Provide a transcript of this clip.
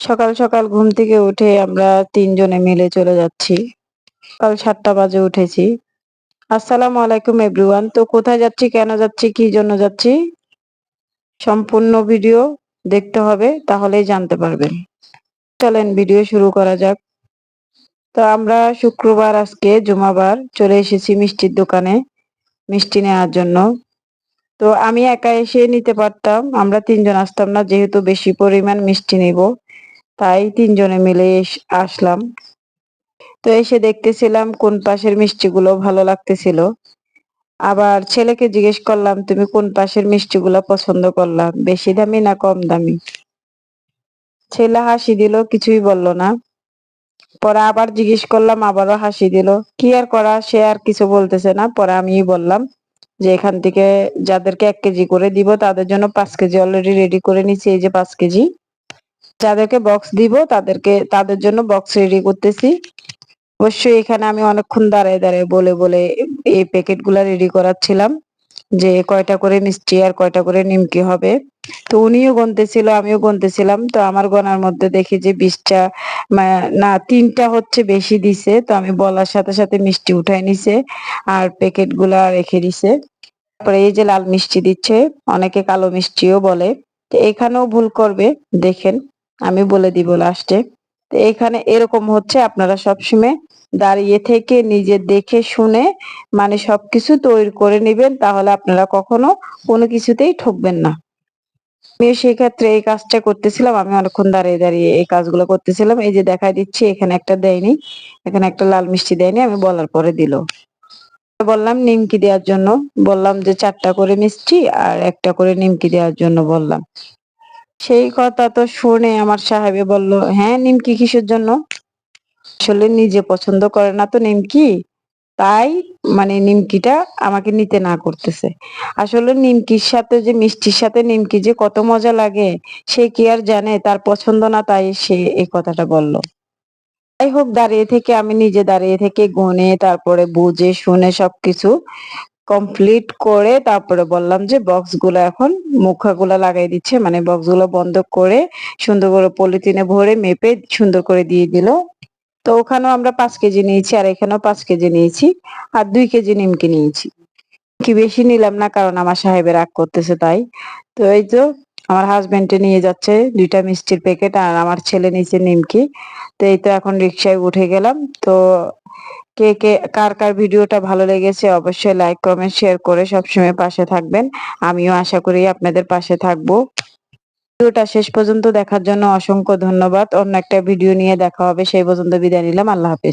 সকাল সকাল ঘুম থেকে উঠে আমরা ৩ জনে মিলে চলে যাচ্ছি। সকাল ৭ঃ০০ বাজে উঠেছি। আসসালামু আলাইকুম এভরিওয়ান। তো কোথায় যাচ্ছি, কেন যাচ্ছি, কি জন্য যাচ্ছি? সম্পূর্ণ ভিডিও দেখতে হবে, তাহলেই জানতে পারবেন। চলেন ভিডিও শুরু করা যাক। তো আমরা শুক্রবার আজকে জুমাবার চলে এসেছি মিষ্টির দোকানে মিষ্টি নেওয়ার জন্য। তো আমি একা এসে নিতে পারতাম, আমরা ৩ জন আসতাম না, যেহেতু বেশি পরিমাণ মিষ্টি নিব। তাই ৩ জনে মিলে আসলাম। তো এসে দেখতেছিলাম কোন পাশের মিষ্টিগুলো ভালো লাগতেছিল। আবার ছেলেকে জিজ্ঞেস করলাম, তুমি কোন পাশের মিষ্টিগুলো পছন্দ করলা, বেশি দামি না কম দামি? ছেলে হাসি দিল, কিছুই বলল না। পরে আবার জিজ্ঞেস করলাম, আবারও হাসি দিল। কি আর করা, সে আর কিছু বলতেছে না। পরে আমিই বললাম যে এখান থেকে যাদেরকে ১ কেজি করে দিব তাদের জন্য ৫ কেজি অলরেডি রেডি করে নিচ্ছি, এই যে ৫ কেজি। যাদেরকে বক্স দিব তাদের জন্য বক্স রেডি করতেছি। অবশ্যই এখানে আমি অনেকক্ষণ দাঁড়ায় দাঁড়ায় বলে বলে এই প্যাকেট গুলা রেডি করাচ্ছিলাম, যে কয়টা করে মিষ্টি আর কয়টা করে নিমকি হবে। তো উনিও গুনতেছিল, আমিও গুনতেছিলাম। তো আমার গোনার মধ্যে দেখি যে ২০টা, না ৩টা হচ্ছে বেশি দিছে। তো আমি বলার সাথে সাথে মিষ্টি উঠাই নিছে আর প্যাকেট গুলা রেখে দিছে। তারপরে এই যে লাল মিষ্টি দিচ্ছে, অনেকে কালো মিষ্টিও বলে। তো এখানেও ভুল করবে, দেখেন আমি বলে দিব লাস্টে। তো এখানে এরকম হচ্ছে, আপনারা সবসময় দাঁড়িয়ে থেকে নিজে দেখে শুনে সবকিছু তৈরি করে নিবেন, তাহলে আপনারা কখনো কোনো কিছুতেই ঠকবেন না। আমিও সেই ক্ষেত্রে এই কাজটা করতেছিলাম, আমি অনেকক্ষণ দাঁড়িয়ে দাঁড়িয়ে এই কাজগুলো করতেছিলাম। এই যে দেখাই দিচ্ছি, এখানে একটা দেয়নি, এখানে একটা লাল মিষ্টি দেয়নি, আমি বলার পরে দিল। বললাম নিমকি দেওয়ার জন্য, বললাম যে ৪টা করে মিষ্টি আর একটা করে নিমকি দেওয়ার জন্য বললাম। সেই কথা তো শুনে আমার সাহেবে বলল, হ্যাঁ নিমকি কিসের জন্য? আসলে নিজে পছন্দ করে না তো নিমকি, তাই নিমকিটা আমাকে নিতে না করতেছে। আসলে নিমকির সাথে যে মিষ্টির সাথে নিমকি যে কত মজা লাগে, সে কি আর জানে? তার পছন্দ না, তাই সে এই কথাটা বলল। যাই হোক, আমি নিজে দাঁড়িয়ে থেকে গুনে তারপরে বুঝে শুনে সবকিছু কমপ্লিট করে তারপরে বললাম যে বক্স গুলো এখন মুখাগুলা লাগাই দিচ্ছে, বক্স গুলো বন্ধ করে সুন্দর করে পলিথিনে ভরে মেপে সুন্দর করে দিয়ে দিল। তো ওখানেও আমরা ৫ কেজি নিয়েছি আর এখানেও ৫ কেজি নিয়েছি আর ২ কেজি নিমকি নিয়েছি। কি বেশি নিলাম না, কারণ আমার সাহেবের রাগ করতেছে তাই। তো এই তো আমার হাজবেন্ডে নিয়ে যাচ্ছে ২টা মিষ্টির প্যাকেট আর আমার ছেলে নিচে নিমকি। তো এই তো এখন রিক্সায় উঠে গেলাম। তো কার কার ভিডিওটা ভালো লেগেছে অবশ্যই লাইক কমেন্ট শেয়ার করে সবসময় পাশে থাকবেন। আমিও আশা করি আপনাদের পাশে থাকবো। ভিডিওটা শেষ পর্যন্ত দেখার জন্য অসংখ্য ধন্যবাদ। অন্য একটা ভিডিও নিয়ে দেখা হবে, সেই পর্যন্ত বিদায় নিলাম। আল্লাহ হাফেজ।